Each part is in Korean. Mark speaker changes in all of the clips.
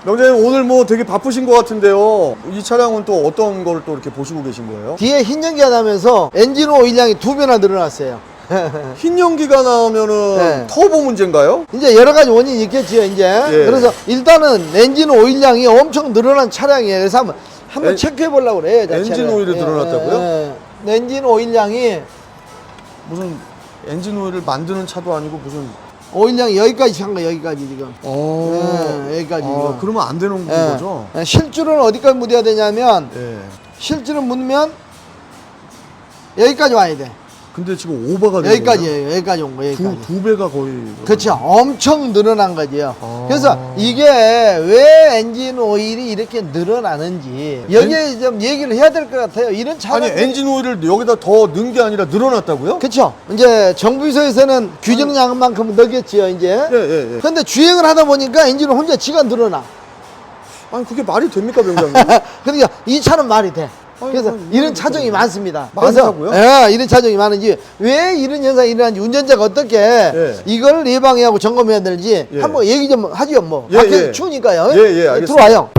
Speaker 1: 명장님 오늘 뭐 되게 바쁘신 것 같은데요. 이 차량은 또 어떤 걸 또 이렇게 보시고 계신 거예요?
Speaker 2: 뒤에 흰 연기가 나면서 엔진 오일량이 2배나 늘어났어요.
Speaker 1: 흰 연기가 나면은
Speaker 2: 네.
Speaker 1: 터보 문제인가요?
Speaker 2: 이제 여러 가지 원인이 있겠지요, 이제.
Speaker 1: 예.
Speaker 2: 그래서 일단은 엔진 오일량이 엄청 늘어난 차량이에요. 그래서 한번 체크해 보려고 그래요, 자체를.
Speaker 1: 엔진 오일이 늘어났다고요?
Speaker 2: 엔진 오일량이
Speaker 1: 무슨 엔진 오일을 만드는 차도 아니고 무슨
Speaker 2: 오일량이 여기까지 간 거예요, 여기까지 지금. 여기까지. 지금.
Speaker 1: 그러면 안 되는
Speaker 2: 예.
Speaker 1: 거죠?
Speaker 2: 실줄은 어디까지 묻어야 되냐면
Speaker 1: 예.
Speaker 2: 실줄은 묻으면 여기까지 와야 돼.
Speaker 1: 근데 지금 오버가 되는
Speaker 2: 여기까지예요. 여기까지 온 거, 여기까지.
Speaker 1: 두 배가 거의.
Speaker 2: 그렇죠. 엄청 늘어난 거지요.
Speaker 1: 아.
Speaker 2: 그래서 이게 왜 엔진 오일이 이렇게 늘어나는지 여기에 좀 얘기를 해야 될 것 같아요. 이런 차량
Speaker 1: 아니 엔진 오일을 여기다 더 넣은 게 아니라 늘어났다고요?
Speaker 2: 그렇죠. 이제 정부에서는 규정량만큼 넣겠지요, 이제.
Speaker 1: 예.
Speaker 2: 근데 주행을 하다 보니까 엔진은 혼자 지가 늘어나.
Speaker 1: 아니 그게 말이 됩니까, 병장님?
Speaker 2: 그러니까 이 차는 말이 돼.
Speaker 1: 아니,
Speaker 2: 그래서
Speaker 1: 아니,
Speaker 2: 이런 차종이 많습니다.
Speaker 1: 많다고요?
Speaker 2: 그래서, 예, 이런 차종이 많은지 왜 이런 현상이 일어나는지 운전자가 어떻게 이걸 예방하고 점검해야 되는지
Speaker 1: 예.
Speaker 2: 한번 얘기 좀 하죠, 뭐.
Speaker 1: 예,
Speaker 2: 밖에
Speaker 1: 예.
Speaker 2: 추우니까요.
Speaker 1: 예, 알겠습니다.
Speaker 2: 들어와요.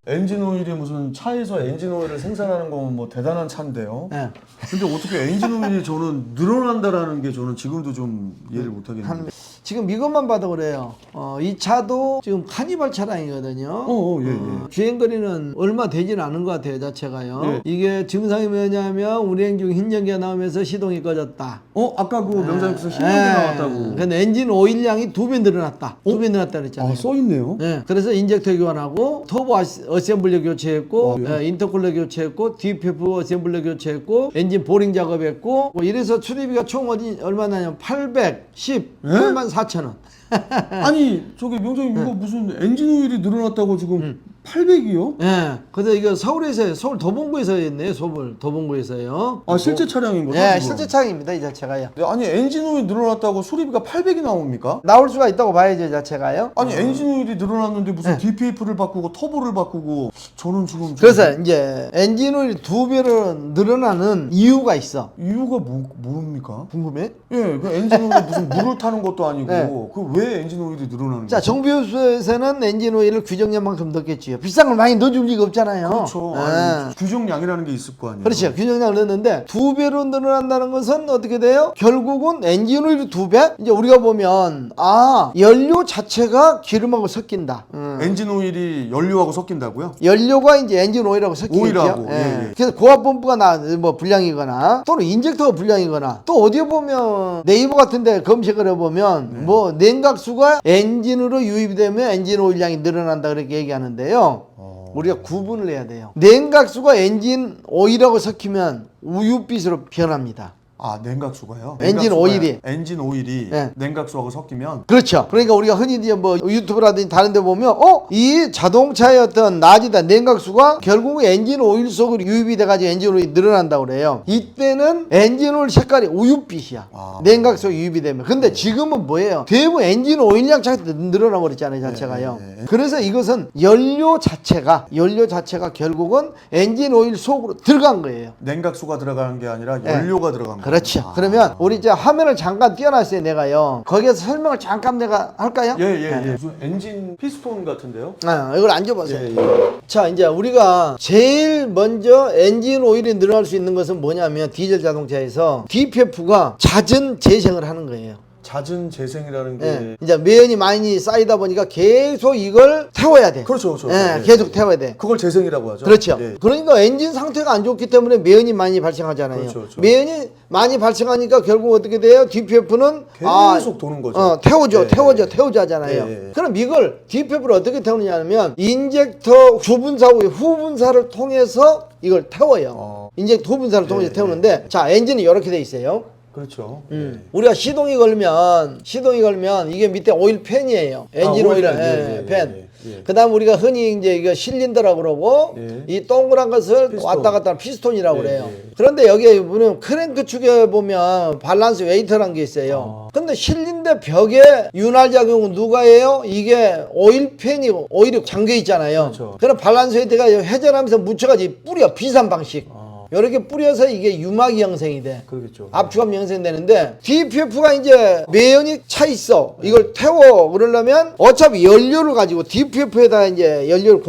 Speaker 1: 엔진 오일이 무슨 차에서 엔진 오일을 생산하는 건 뭐 대단한 차인데요.
Speaker 2: 예.
Speaker 1: 근데 어떻게 엔진 오일이 저는 늘어난다라는 게 저는 지금도 좀 이해를 못 하겠는데.
Speaker 2: 지금 이것만 봐도 그래요. 이 차도 지금 카니발 차량이거든요.
Speaker 1: 예.
Speaker 2: 주행거리는 얼마 되지는 않은 것 같아요, 자체가요.
Speaker 1: 예.
Speaker 2: 이게 증상이 뭐냐면 운행 중 흰 연기가 나오면서 시동이 꺼졌다.
Speaker 1: 아까 그 명장님께서 흰 연기 나왔다고.
Speaker 2: 근데 엔진 오일량이 2배 늘어났다. 2배 늘어났다 그랬잖아요.
Speaker 1: 써 있네요.
Speaker 2: 네, 그래서 인젝터 교환하고 터보 어셈블러 교체했고
Speaker 1: 예.
Speaker 2: 인터쿨러 교체했고 DPF 어셈블러 교체했고 엔진 보링 작업했고 뭐 이래서 수리비가 총 얼마나냐면 818만 4천 원.
Speaker 1: 아니 저기 명장님 이거 무슨 엔진 오일이 늘어났다고 지금 800이요?
Speaker 2: 예. 그래서 이거 서울에서 서울 도봉구에서 했네요. 서울 도봉구에서요.
Speaker 1: 실제 차량인 거죠?
Speaker 2: 예,
Speaker 1: 지금?
Speaker 2: 실제 차량입니다. 이 자체가요.
Speaker 1: 아니 엔진 오일 늘어났다고 수리비가 800이 나옵니까?
Speaker 2: 나올 수가 있다고 봐야죠, 이 자체가요.
Speaker 1: 아니 엔진 오일이 늘어났는데 무슨 DPF를 바꾸고 터보를 바꾸고 저는 지금
Speaker 2: 그래서 이제 엔진 오일이 2배로 늘어나는 이유가 있어.
Speaker 1: 이유가 뭡니까?
Speaker 2: 궁금해?
Speaker 1: 예, 그 엔진 오일에 무슨 물을 타는 것도 아니고
Speaker 2: 네.
Speaker 1: 그 왜 엔진 오일이 늘어나는
Speaker 2: 자,
Speaker 1: 거죠?
Speaker 2: 정부에서는 엔진 오일을 규정량만큼 넣겠지요. 비싼 걸 많이 넣어줄 리가 없잖아요.
Speaker 1: 그렇죠.
Speaker 2: 예.
Speaker 1: 아니, 규정량이라는 게 있을 거 아니에요.
Speaker 2: 그렇죠. 규정량을 넣는데 2배로 늘어난다는 것은 어떻게 돼요? 결국은 엔진 오일이 2배? 이제 우리가 보면 연료 자체가 기름하고 섞인다.
Speaker 1: 엔진 오일이 연료하고 섞인다고요?
Speaker 2: 연료가 이제 엔진 오일하고 섞이겠죠.
Speaker 1: 오일하고, 예.
Speaker 2: 그래서 고압 펌프가 뭐 불량이거나 또는 인젝터가 불량이거나 또 어디에 보면 네이버 같은데 검색을 해보면 뭐 냉각수가 엔진으로 유입이 되면 엔진 오일량이 늘어난다 그렇게 얘기하는데요. 우리가 구분을 해야 돼요. 냉각수가 엔진 오일하고 섞이면 우윳빛으로 변합니다.
Speaker 1: 냉각수가요?
Speaker 2: 엔진
Speaker 1: 오일이
Speaker 2: 네.
Speaker 1: 냉각수하고 섞이면
Speaker 2: 그렇죠. 그러니까 우리가 흔히 이제 뭐 유튜브라든지 다른 데 보면 이 자동차의 어떤 낮이다 냉각수가 결국 엔진 오일 속으로 유입이 돼가지고 엔진 오일이 늘어난다고 그래요. 이때는 엔진 오일 색깔이 우윳빛이야. 냉각수 유입이 되면. 근데 지금은 뭐예요? 대부분 엔진 오일량 차가 늘어나 버렸잖아요, 자체가요. 그래서 이것은 연료 자체가 결국은 엔진 오일 속으로 들어간 거예요.
Speaker 1: 냉각수가 들어가는 게 아니라 연료가 들어간 거예요.
Speaker 2: 그렇죠. 그러면 우리 이제 화면을 잠깐 띄워놨어요, 내가요. 거기에서 설명을 잠깐 내가 할까요?
Speaker 1: 예. 무슨 엔진 피스톤 같은데요?
Speaker 2: 이걸 앉아보세요.
Speaker 1: 예.
Speaker 2: 자, 이제 우리가 제일 먼저 엔진 오일이 늘어날 수 있는 것은 뭐냐면 디젤 자동차에서 DPF가 잦은 재생을 하는 거예요.
Speaker 1: 잦은 재생이라는 게
Speaker 2: 예. 이제 매연이 많이 쌓이다 보니까 계속 이걸 태워야 돼.
Speaker 1: 그렇죠.
Speaker 2: 예, 계속 태워야 돼.
Speaker 1: 그걸 재생이라고 하죠.
Speaker 2: 그렇죠.
Speaker 1: 예.
Speaker 2: 그러니까 엔진 상태가 안 좋기 때문에 매연이 많이 발생하잖아요.
Speaker 1: 그렇죠.
Speaker 2: 매연이 많이 발생하니까 결국 어떻게 돼요? DPF는
Speaker 1: 계속 도는 거죠.
Speaker 2: 태워줘 하잖아요.
Speaker 1: 예.
Speaker 2: 그럼 이걸 DPF를 어떻게 태우느냐면 인젝터 후분사 후에 후분사를 통해서 이걸 태워요. 인젝터 후분사를 통해서 태우는데 자, 엔진이 이렇게 돼 있어요.
Speaker 1: 그렇죠.
Speaker 2: 우리가 시동이 걸면 이게 밑에 오일 팬이에요. 엔진 오일 팬. 그 다음 우리가 흔히 이제 이거 실린더라고 그러고 이 동그란 것을
Speaker 1: 피스톤.
Speaker 2: 왔다 갔다 하는 피스톤이라고 그래요. 그런데 여기에 보면 크랭크 축에 보면 밸런스 웨이터라는 게 있어요. 근데 실린더 벽에 윤활 작용은 누가 해요? 이게 오일 팬이고 오일이 잠겨 있잖아요.
Speaker 1: 그렇죠.
Speaker 2: 그럼 밸런스 웨이터가 회전하면서 묻혀가지고 뿌려 비산 방식. 이렇게 뿌려서 이게 유막이 형성이 돼.
Speaker 1: 그러겠죠.
Speaker 2: 압축함이 형성되는데 DPF가 이제 매연이 차 있어. 이걸 태워 그러려면 어차피 연료를 가지고 DPF에다 이제 연료를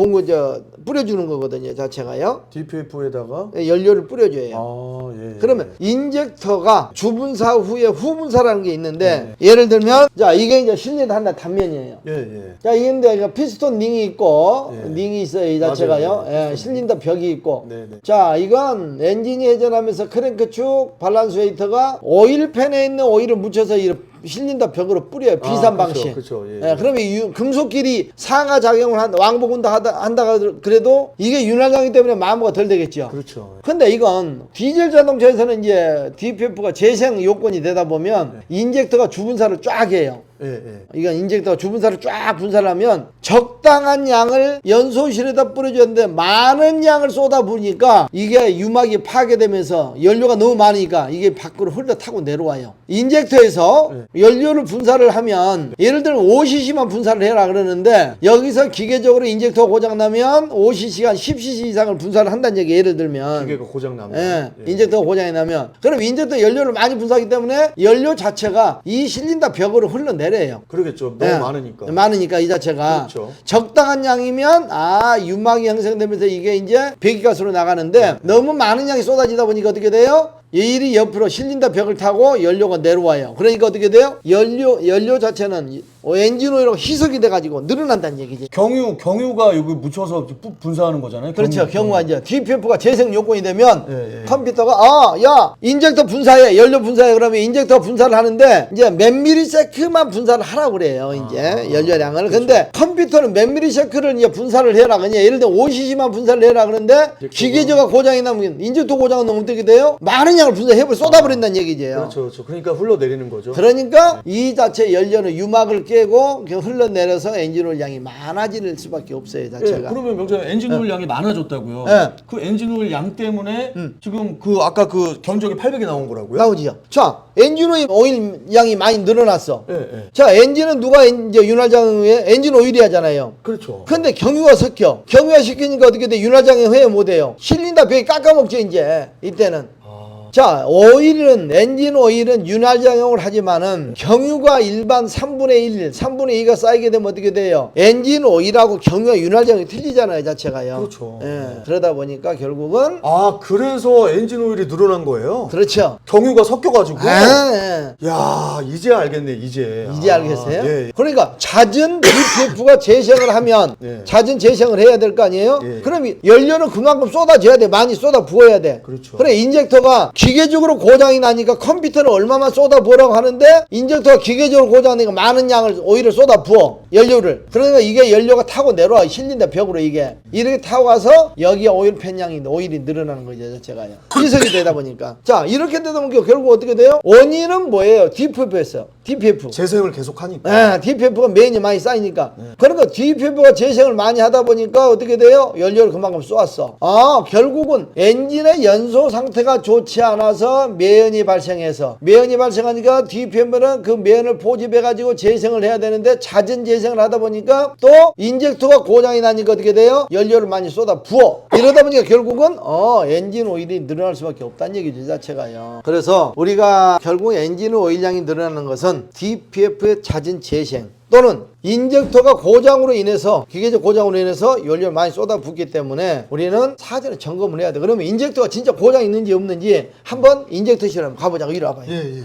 Speaker 2: 뿌려주는 거거든요, 자체가요.
Speaker 1: DPF에다가
Speaker 2: 연료를 뿌려줘요.
Speaker 1: 아, 예.
Speaker 2: 그러면 인젝터가 주분사 후에 후분사라는 게 있는데 예를 들면 자 이게 이제 실린더 하나 단면이에요.
Speaker 1: 예, 예.
Speaker 2: 자 이게 피스톤 링이 있고
Speaker 1: 예.
Speaker 2: 링이 있어요, 이 자체가요.
Speaker 1: 맞아요.
Speaker 2: 예, 실린더 벽이 있고.
Speaker 1: 네, 네.
Speaker 2: 자 이건 엔진이 회전하면서 크랭크 축 밸런스 웨이터가 오일팬에 있는 오일을 묻혀서 이 실린더 벽으로 뿌려요. 비산 방식.
Speaker 1: 그렇죠. 예.
Speaker 2: 예, 그러면 금속끼리 상하 작용을 왕복운다 한다 그래도 이게 윤활장이기 때문에 마모가 덜 되겠죠.
Speaker 1: 그렇죠.
Speaker 2: 근데 이건 디젤 자동차에서는 이제 DPF가 재생 요건이 되다 보면 인젝터가 주분사를 쫙 해요.
Speaker 1: 예, 예.
Speaker 2: 이건 인젝터가 주분사를 쫙 분사를 하면 적당한 양을 연소실에다 뿌려줘야 되는데 많은 양을 쏟아부으니까 이게 유막이 파괴되면서 연료가 너무 많으니까 이게 밖으로 흘러 타고 내려와요. 인젝터에서 연료를 분사를 하면 예를 들면 5cc만 분사를 해라 그러는데 여기서 기계적으로 인젝터가 고장나면 5cc가 10cc 이상을 분사를 한다는 얘기. 예를 들면
Speaker 1: 기계가 고장 나면
Speaker 2: 예, 인젝터가 고장이 나면 그럼 인젝터 연료를 많이 분사하기 때문에 연료 자체가 이 실린더 벽으로 흘러내려요.
Speaker 1: 그러겠죠. 너무
Speaker 2: 예,
Speaker 1: 많으니까.
Speaker 2: 많으니까 이 자체가
Speaker 1: 그렇죠.
Speaker 2: 적당한 양이면 유막이 형성되면서 이게 이제 배기가스로 나가는데 너무 많은 양이 쏟아지다 보니까 어떻게 돼요? 일이 옆으로 실린더 벽을 타고 연료가 내려와요. 그러니까 어떻게 돼요? 연료 자체는 엔진 오일하고 희석이 돼가지고 늘어난다는 얘기지.
Speaker 1: 경유가 여기 묻혀서 분사하는 거잖아요.
Speaker 2: 그렇죠. 경우가 이제 DPF가 재생 요건이 되면
Speaker 1: 예.
Speaker 2: 컴퓨터가 야 인젝터 분사해, 연료 분사해 그러면 인젝터 분사를 하는데 이제 몇 미리세크만 분사를 하라고 그래요. 이제 연료량을. 근데 컴퓨터는 몇 미리세크를 이제 분사를 해라. 그냥 예를 들어 5cc만 분사를 해라 그러는데 기계저가 고장이 나면 인젝터 고장은 너무 어떻게 돼요? 많은 양을 분사해버려 쏟아버린다는 얘기죠.
Speaker 1: 그렇죠. 그러니까 흘러내리는 거죠.
Speaker 2: 그러니까 이 자체 연료는 유막을 깨고 흘러내려서 엔진오일 양이 많아질 수밖에 없어요, 자체가.
Speaker 1: 그러면 명장님 엔진오일 양이 많아졌다고요.
Speaker 2: 예.
Speaker 1: 그 엔진오일 양 때문에 지금 아까 그 견적이 800이 나온 거라고요?
Speaker 2: 나오지요. 자, 엔진오일 양이 많이 늘어났어.
Speaker 1: 예, 예.
Speaker 2: 자, 엔진은 누가 이제 윤활장에 엔진 오일이 하잖아요.
Speaker 1: 그렇죠.
Speaker 2: 근데 경유가 섞여. 경유가 시키니까 어떻게 돼? 윤활장에 회의 못해요. 실린더 벽이 깎아먹죠, 이제. 이때는. 자, 엔진 오일은 윤활작용을 하지만은 경유가 일반 3분의 1, 3분의 2가 쌓이게 되면 어떻게 돼요? 엔진 오일하고 경유가 윤활작용이 틀리잖아요, 자체가요.
Speaker 1: 그렇죠.
Speaker 2: 예. 그러다 보니까 결국은
Speaker 1: 그래서 엔진오일이 늘어난 거예요?
Speaker 2: 그렇죠.
Speaker 1: 경유가 섞여가지고.
Speaker 2: 예.
Speaker 1: 야, 이제 알겠네, 이제.
Speaker 2: 이제 알겠어요?
Speaker 1: 예.
Speaker 2: 그러니까 잦은 DPF가 재생을 하면
Speaker 1: 예.
Speaker 2: 잦은 재생을 해야 될 거 아니에요?
Speaker 1: 예.
Speaker 2: 그럼 연료는 그만큼 쏟아져야 돼. 많이 쏟아 부어야 돼.
Speaker 1: 그렇죠.
Speaker 2: 그래 인젝터가 기계적으로 고장이 나니까 컴퓨터는 얼마만 쏟아 부으라고 하는데 인젝터가 기계적으로 고장 나니까 많은 양을 오일을 쏟아 부어. 연료를. 그러니까 이게 연료가 타고 내려와. 실린더 벽으로 이게. 이렇게 타고 가서 여기에 오일 팬량이 오일이 늘어나는 거죠, 자체가요. 희석이 되다 보니까. 자, 이렇게 되다 보니까 결국 어떻게 돼요? 원인은 뭐예요? DPF였어요. DPF.
Speaker 1: 재생을 계속 하니까.
Speaker 2: DPF가 매연이 많이 쌓이니까. 그러니까 DPF가 재생을 많이 하다 보니까 어떻게 돼요? 연료를 그만큼 쏘았어. 결국은 엔진의 연소 상태가 좋지 않아서 매연이 발생해서 매연이 발생하니까 DPF는 그 매연을 포집해가지고 재생을 해야 되는데 잦은 재생을 하다 보니까 또 인젝터가 고장이 나니까 어떻게 돼요? 연료를 많이 쏟아 부어. 이러다 보니까 결국은 엔진 오일이 늘어날 수밖에 없다는 얘기죠, 자체가요. 그래서 우리가 결국 엔진 오일량이 늘어나는 것은 DPF의 잦은 재생 또는 인젝터가 고장으로 인해서 기계적 고장으로 인해서 연료를 많이 쏟아붓기 때문에 우리는 사전에 점검을 해야 돼. 그러면 인젝터가 진짜 고장 있는지 없는지 한번 인젝터실 한번 가보자고. 이리 와봐요.
Speaker 1: 예.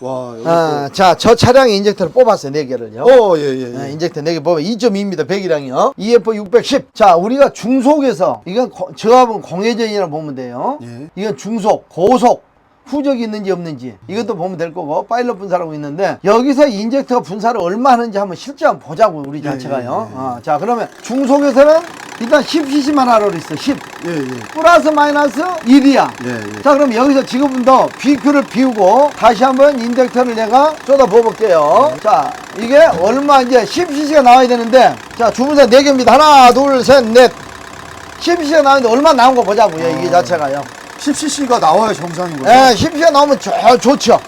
Speaker 1: 와, 여기
Speaker 2: 자, 저 차량의 인젝터를 뽑았어요. 4개를요.
Speaker 1: 예.
Speaker 2: 인젝터 4개 보면 2.2입니다. 배기량이요. EF610. 자, 우리가 중속에서 이건 저압은 공회전이라고 보면 돼요.
Speaker 1: 예.
Speaker 2: 이건 중속, 고속, 후적이 있는지 없는지 이것도 보면 될 거고 파일럿 분사라고 있는데 여기서 인젝터 분사를 얼마 하는지 한번 실제 한번 보자고 우리 자체가요. 자, 그러면 중속에서는 일단 10cc만 하라고 있어. 10. 플러스 마이너스 1이야. 자, 그럼 여기서 지금부터 BQ를 비우고 다시 한번 인젝터를 내가 쏟아 부어볼게요. 자, 이게 얼마 이제 10cc가 나와야 되는데 자, 주분사 4개입니다. 하나, 둘, 셋, 넷. 10cc가 나오는데 얼마 나온 거 보자고요. 이게 자체가요.
Speaker 1: 10cc가 나와야 정상인 거죠?
Speaker 2: 네, 10cc가 나오면 좋죠.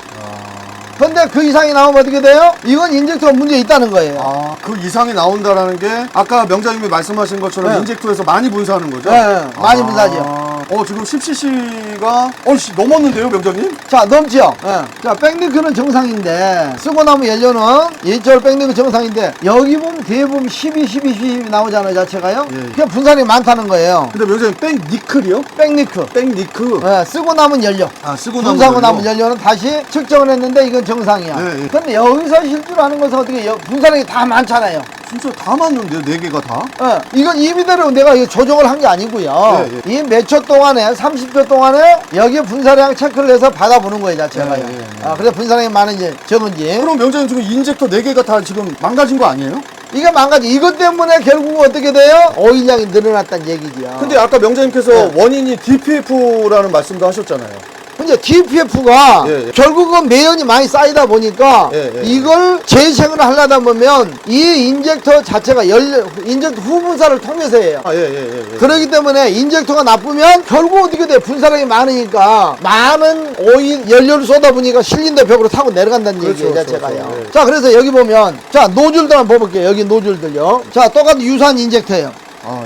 Speaker 2: 근데 그 이상이 나오면 어떻게 돼요? 이건 인젝터가 문제 있다는 거예요.
Speaker 1: 그 이상이 나온다라는 게 아까 명장님이 말씀하신 것처럼
Speaker 2: 네.
Speaker 1: 인젝터에서 많이 분사하는 거죠?
Speaker 2: 네, 많이 분사하죠.
Speaker 1: 지금 10cc가 넘었는데요, 명장님?
Speaker 2: 자, 넘죠? 자, 백니크는 정상인데, 쓰고 남은 연료는 일절 백니크 정상인데, 여기 보면 뒤에 보면 12, 12, 12 나오잖아요, 자체가요.
Speaker 1: 예.
Speaker 2: 그냥 분산이 많다는 거예요.
Speaker 1: 근데 명장님, 백니클이요?
Speaker 2: 백니크.
Speaker 1: 백니크.
Speaker 2: 쓰고 남은 연료.
Speaker 1: 쓰고 남은
Speaker 2: 분사하고
Speaker 1: 연료.
Speaker 2: 남은 연료는 다시 측정을 했는데, 이건 정상이야.
Speaker 1: 예, 예.
Speaker 2: 근데 여기서 실수하는 것은 어떻게, 분산이 다 많잖아요.
Speaker 1: 진짜 다 맞는데요, 4개가 다?
Speaker 2: 이건 이미대로 내가 이거 조정을 한 게 아니고요.
Speaker 1: 예,
Speaker 2: 이 몇 초 동안에 30초 동안에 여기에 분사량 체크를 해서 받아보는 거예요, 자체가요.
Speaker 1: 예, 예, 예.
Speaker 2: 그래서 분사량이 많은지 적은지.
Speaker 1: 그럼 명장님 지금 인젝터 4개가 다 지금 망가진 거 아니에요?
Speaker 2: 이게 망가지. 이것 때문에 결국 어떻게 돼요? 오일량이 늘어났다는 얘기죠.
Speaker 1: 근데 아까 명장님께서 원인이 DPF라는 말씀도 하셨잖아요.
Speaker 2: 근데 DPF가
Speaker 1: 예, 예.
Speaker 2: 결국은 매연이 많이 쌓이다 보니까
Speaker 1: 예, 예.
Speaker 2: 이걸 재생을 하려다 보면 이 인젝터 자체가 인젝터 후분사를 통해서 해요.
Speaker 1: 예.
Speaker 2: 그렇기 때문에 인젝터가 나쁘면 결국 어떻게 돼? 분사량이 많으니까 많은 오일 연료를 쏟아보니까 실린더 벽으로 타고 내려간다는
Speaker 1: 그렇죠,
Speaker 2: 얘기예요,
Speaker 1: 그렇죠,
Speaker 2: 자체가요.
Speaker 1: 그렇죠. 예.
Speaker 2: 자, 그래서 여기 보면 자, 노즐들 한번 볼게요. 여기 노즐들요. 자, 똑같은 유산 인젝터예요.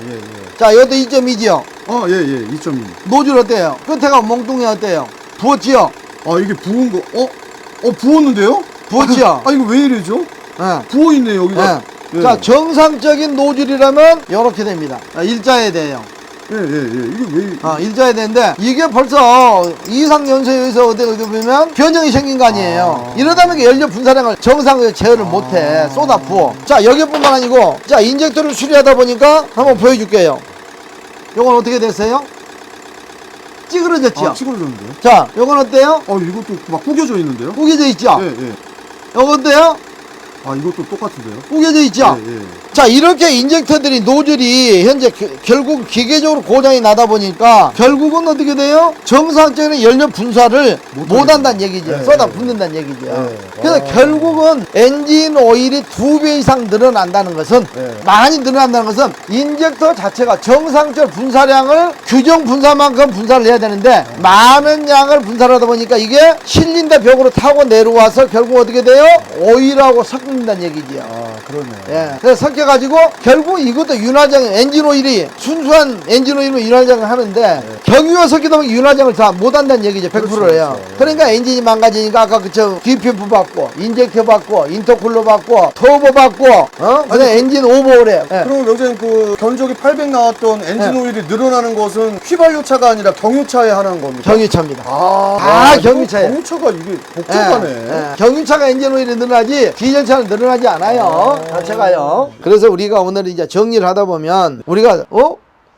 Speaker 1: 예.
Speaker 2: 자, 이것도 2.2지요.
Speaker 1: 예. 2.2.
Speaker 2: 노즐 어때요? 끝에가 몽둥이 어때요? 부었지요?
Speaker 1: 이게 부은 거, 부었는데요?
Speaker 2: 부었지요?
Speaker 1: 이거 왜 이러죠?
Speaker 2: 예.
Speaker 1: 부어있네, 여기가.
Speaker 2: 예. 자, 정상적인 노즐이라면 이렇게 됩니다. 일자에 돼요.
Speaker 1: 예. 이게 왜.
Speaker 2: 일자에 되는데 이게 벌써 이상 연소에서 어디 보면 변형이 생긴 거 아니에요. 이러다 보니까 연료 분사량을 정상적으로 제어를 못해. 쏟아 부어. 자, 여기뿐만 아니고 자, 인젝터를 수리하다 보니까 한번 보여줄게요. 요건 어떻게 됐어요? 찌그러졌죠?
Speaker 1: 찌그러졌는데요?
Speaker 2: 자, 요건 어때요?
Speaker 1: 이것도 막 구겨져 있는데요?
Speaker 2: 구겨져 있죠?
Speaker 1: 예.
Speaker 2: 요건 어때요?
Speaker 1: 이것도 똑같은데요?
Speaker 2: 구겨져 있죠?
Speaker 1: 예.
Speaker 2: 자, 이렇게 인젝터들이 노즐이 현재 결국 기계적으로 고장이 나다 보니까 결국은 어떻게 돼요? 정상적인 연료 분사를 못 한다는 얘기죠.
Speaker 1: 네.
Speaker 2: 쏟아 붓는다는 얘기죠.
Speaker 1: 네.
Speaker 2: 그래서 결국은 엔진 오일이 2배 이상 늘어난다는 것은
Speaker 1: 네.
Speaker 2: 많이 늘어난다는 것은 인젝터 자체가 정상적 분사량을 규정 분사만큼 분사를 해야 되는데 많은 양을 분사를 하다 보니까 이게 실린더 벽으로 타고 내려와서 결국 어떻게 돼요? 오일하고 섞는다는 얘기죠.
Speaker 1: 그러네요.
Speaker 2: 예. 그래서 섞여가지고 결국 이것도 윤활장 엔진 오일이 순수한 엔진 오일로 윤활장을 하는데 경유와 섞이다 보면 윤활장을 다 못한다는 얘기죠. 100%예요.
Speaker 1: 그렇죠.
Speaker 2: 그러니까 엔진이 망가지니까 아까 그저 DPF 받고 인젝터 받고 인터쿨러 받고 터보 받고 그다음 엔진 오버홀에
Speaker 1: 그럼 명장님 그 견적이 800 나왔던 엔진 오일이 늘어나는 것은 휘발유차가 아니라 경유차에 하는 겁니다.
Speaker 2: 경유차입니다.
Speaker 1: 다
Speaker 2: 경유차예요.
Speaker 1: 경유차가 이게 복잡하네.
Speaker 2: 경유차가 엔진 오일이 늘어나지 디젤차는 늘어나지 않아요. 자체가요. 그래서 우리가 오늘 이제 정리를 하다 보면 우리가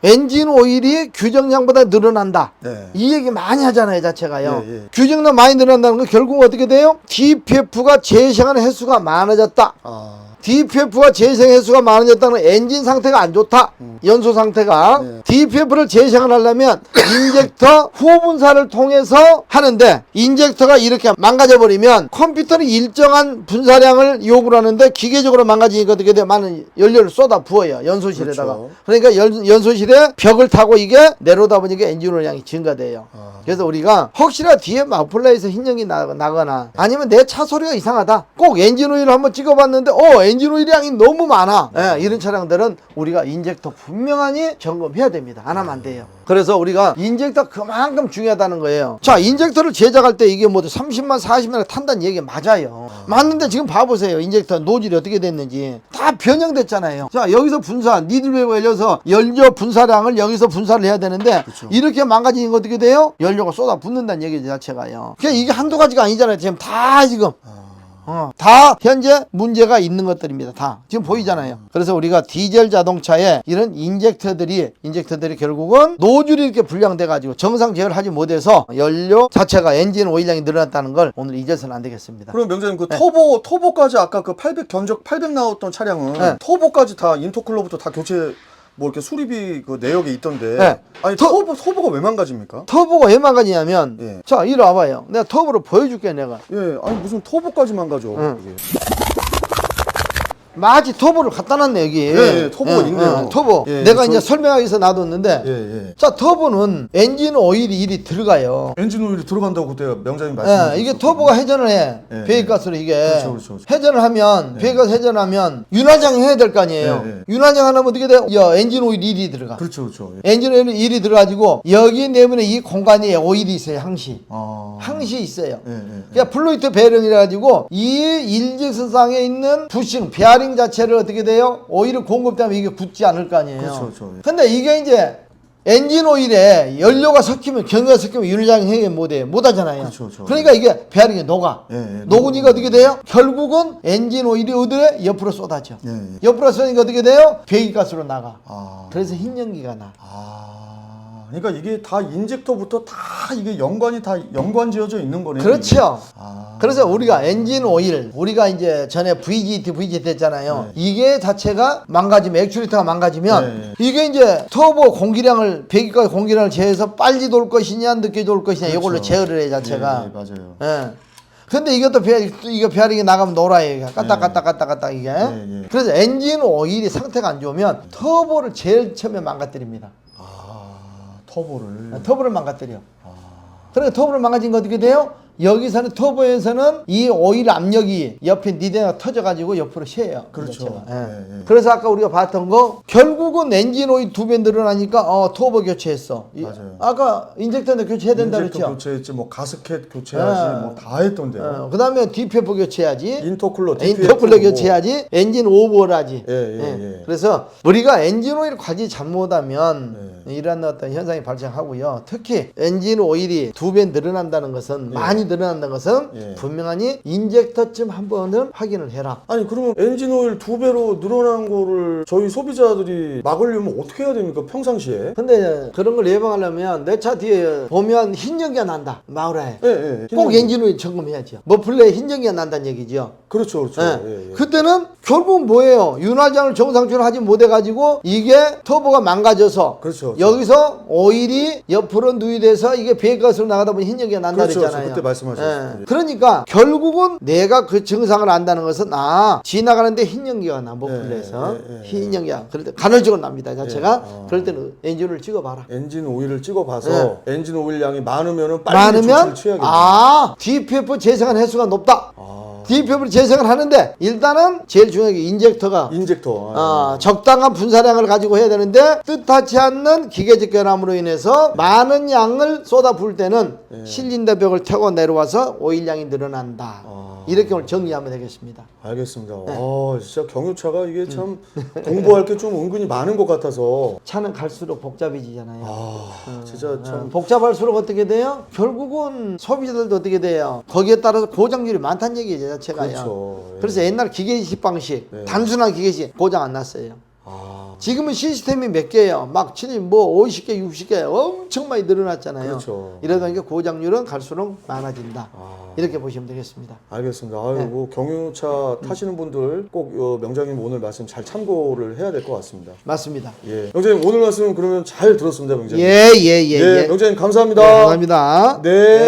Speaker 2: 엔진 오일이 규정량보다 늘어난다.
Speaker 1: 네.
Speaker 2: 이 얘기 많이 하잖아요, 자체가요.
Speaker 1: 예.
Speaker 2: 규정량 많이 늘어난다는 건 결국 어떻게 돼요? DPF가 재생하는 횟수가 많아졌다. DPF가 재생 횟수가 많아졌다는 건 엔진 상태가 안 좋다. 연소 상태가.
Speaker 1: 네.
Speaker 2: DPF를 재생을 하려면 인젝터 후분사를 통해서 하는데 인젝터가 이렇게 망가져 버리면 컴퓨터는 일정한 분사량을 요구를 하는데 기계적으로 망가지니까 어떻게 돼요? 많은 연료를 쏟아 부어요. 연소실에다가.
Speaker 1: 그렇죠.
Speaker 2: 그러니까 연소실에 벽을 타고 이게 내려오다 보니까 엔진 오일량이 증가돼요. 그래서 우리가 혹시나 뒤에 마플라에서 흰연기 나거나 아니면 내 차 소리가 이상하다. 꼭 엔진 오일을 한번 찍어봤는데 엔진 오일 양이 너무 많아. 이런 차량들은 우리가 인젝터 분명히 점검해야 됩니다. 안 하면 안 돼요. 그래서 우리가 인젝터 그만큼 중요하다는 거예요. 자, 인젝터를 제작할 때 이게 모두 30만 40만 탄다는 얘기 맞아요. 맞는데 지금 봐보세요. 인젝터 노즐이 어떻게 됐는지 다 변형됐잖아요. 자, 여기서 분사 니들밸브가 열려서 연료 분사량을 여기서 분사를 해야 되는데
Speaker 1: 그렇죠.
Speaker 2: 이렇게 망가지는 거 어떻게 돼요? 연료가 쏟아 붓는다는 얘기 자체가요. 그러니까 이게 한두 가지가 아니잖아요. 지금 다 지금 다 현재 문제가 있는 것들입니다. 다 지금 보이잖아요. 그래서 우리가 디젤 자동차에 이런 인젝터들이 결국은 노즐이 이렇게 불량돼 가지고 정상 제어를 하지 못해서 연료 자체가 엔진 오일량이 늘어났다는 걸 오늘 잊어서는 안 되겠습니다.
Speaker 1: 그럼 명장님 그 터보까지 아까 그 800 견적 800 나왔던 차량은 터보까지 다 인터쿨러부터 다 교체 이렇게 수리비 그 내역에 있던데 아니 터보가 왜 망가집니까?
Speaker 2: 터보가 왜 망가지냐면 자 이리 와봐요. 내가 터보를 보여줄게 내가.
Speaker 1: 아니 무슨 터보까지 망가져. 이게.
Speaker 2: 마치 터보를 갖다 놨네 여기.
Speaker 1: 예, 터보가 있네요.
Speaker 2: 터보.
Speaker 1: 예,
Speaker 2: 내가 이제 설명하기 위해서 놔뒀는데.
Speaker 1: 예.
Speaker 2: 자, 터보는 엔진 오일이 일이 들어가요.
Speaker 1: 엔진 오일이 들어간다고 그때 명장님 말씀하셨죠.
Speaker 2: 이게 터보가 회전을 해.
Speaker 1: 예,
Speaker 2: 배기가스로 이게.
Speaker 1: 그렇죠.
Speaker 2: 회전을 하면 배기가스 회전하면 윤활장 해야 될 거 아니에요. 윤활장 하려면 어떻게 돼요? 엔진 오일 1이 들어가.
Speaker 1: 그렇죠.
Speaker 2: 엔진 오일 1이 들어가지고 여기 내부에 이 공간에 오일이 있어요. 항시.
Speaker 1: 아.
Speaker 2: 항시 있어요.
Speaker 1: 예.
Speaker 2: 그러니까 플루이드 베어링이라 가지고 이 일직선상에 있는 부싱, 베어링 자체를 어떻게 돼요? 오일을 공급되면 이게 굳지 않을 거 아니에요.
Speaker 1: 그렇죠.
Speaker 2: 근데 이게 이제 엔진 오일에 연료가 섞이면 경유가 섞이면 윤활장 행위 못 하잖아요.
Speaker 1: 그렇죠.
Speaker 2: 그러니까 이게 베어링이 녹아.
Speaker 1: 예.
Speaker 2: 녹으니까 어떻게 돼요? 결국은 엔진 오일이 어디에 옆으로 쏟아져.
Speaker 1: 예.
Speaker 2: 옆으로 쏟으니까 어떻게 돼요? 배기가스로 나가.
Speaker 1: 아.
Speaker 2: 그래서 흰 연기가 나.
Speaker 1: 그러니까 이게 다 인젝터부터 다 이게 연관지어져 있는 거네요.
Speaker 2: 그렇죠.
Speaker 1: 아.
Speaker 2: 그래서 우리가 엔진 오일, 우리가 이제 전에 VGT 했잖아요. 이게 자체가 망가지면, 액추에이터가 망가지면, 이게 이제 터보 공기량을, 배기가스 공기량을 제해서 빨리 돌 것이냐, 늦게 돌 것이냐,
Speaker 1: 그렇죠.
Speaker 2: 이걸로 제어를 해, 자체가.
Speaker 1: 예, 맞아요.
Speaker 2: 예. 근데 이것도 이거 베어링이 나가면 놀아요. 이게. 까딱까딱까딱까딱 이게. 그래서 엔진 오일이 상태가 안 좋으면 터보를 제일 처음에 망가뜨립니다. 터보를 망가뜨려. 그러니까 터보를 망가진 거 어떻게 돼요? 여기서는 터보에서는 이 오일 압력이 옆에 니드가 터져가지고 옆으로 쉬어요.
Speaker 1: 그렇죠.
Speaker 2: 그래서 아까 우리가 봤던 거 결국은 엔진 오일 2배 늘어나니까 터보 교체했어.
Speaker 1: 맞아요.
Speaker 2: 아까 인젝터도 교체해야 된다
Speaker 1: 인젝터
Speaker 2: 그랬죠?
Speaker 1: 교체했지, 뭐 가스켓 교체하지, 뭐 다 했던데요.
Speaker 2: 그 다음에 DPF 교체해야지.
Speaker 1: 인터쿨러
Speaker 2: 교체하지. 엔진 오버하지.
Speaker 1: 예.
Speaker 2: 그래서 우리가 엔진 오일 관리 잘못하면 이런 어떤 현상이 발생하고요. 특히 엔진 오일이 2배 늘어난다는 것은 많이 늘어난다는 것은 분명하니 인젝터쯤 한 번은 확인을 해라.
Speaker 1: 아니 그러면 엔진 오일 2배로 늘어난 거를 저희 소비자들이 막으려면 어떻게 해야 됩니까? 평상시에?
Speaker 2: 근데 그런 걸 예방하려면 내 차 뒤에 보면 흰 연기가 난다. 마우라에. 꼭 엔진 오일 점검해야죠. 머플러에 흰 연기가 난다는 얘기죠.
Speaker 1: 그렇죠.
Speaker 2: 그때는 결국 뭐예요? 윤활장을 정상적으로 하지 못해가지고 이게 터보가 망가져서
Speaker 1: 그렇죠.
Speaker 2: 여기서 오일이 옆으로 누이돼서 이게 배기가스로 나가다 보니 흰 연기가 난다 그랬잖아요.
Speaker 1: 그때 말씀하셨어요.
Speaker 2: 그러니까 결국은 내가 그 증상을 안다는 것은 지나가는데 흰 연기가 나 머플러에서 흰 연기가 그럴 때 간헐적으로 납니다 자체가. 그럴 때는 엔진을 찍어봐라.
Speaker 1: 엔진 오일을 찍어봐서 엔진 오일 양이 많으면 빨리 조치를 취해야겠네요.
Speaker 2: DPF 재생한 횟수가 높다. DPF를 재생을 하는데 일단은 제일 중요한 게 인젝터. 적당한 분사량을 가지고 해야 되는데 뜻하지 않는 기계적 결함으로 인해서 많은 양을 쏟아 부을 때는 실린더 벽을 타고 내려와서 오일량이 늘어난다. 이렇게 오늘 정리하면 되겠습니다.
Speaker 1: 알겠습니다. 진짜 경유차가 이게 참 공부할 게 좀 은근히 많은 것 같아서.
Speaker 2: 차는 갈수록 복잡해지잖아요.
Speaker 1: 진짜 참
Speaker 2: 복잡할수록 어떻게 돼요? 결국은 소비자들도 어떻게 돼요? 거기에 따라서 고장률이 많다는 얘기죠 자체가요.
Speaker 1: 그렇죠.
Speaker 2: 그래서 옛날 기계식 방식, 단순한 기계식 고장 안 났어요. 지금은 시스템이 몇 개예요. 막 50개, 60개 엄청 많이 늘어났잖아요.
Speaker 1: 그렇죠.
Speaker 2: 이러다 보니까 고장률은 갈수록 많아진다. 이렇게 보시면 되겠습니다.
Speaker 1: 알겠습니다. 뭐 경유차 타시는 분들 꼭 명장님 오늘 말씀 잘 참고를 해야 될 것 같습니다.
Speaker 2: 맞습니다.
Speaker 1: 명장님 오늘 말씀 그러면 잘 들었습니다, 명장님.
Speaker 2: 예.
Speaker 1: 명장님 감사합니다.
Speaker 2: 감사합니다.
Speaker 1: 네.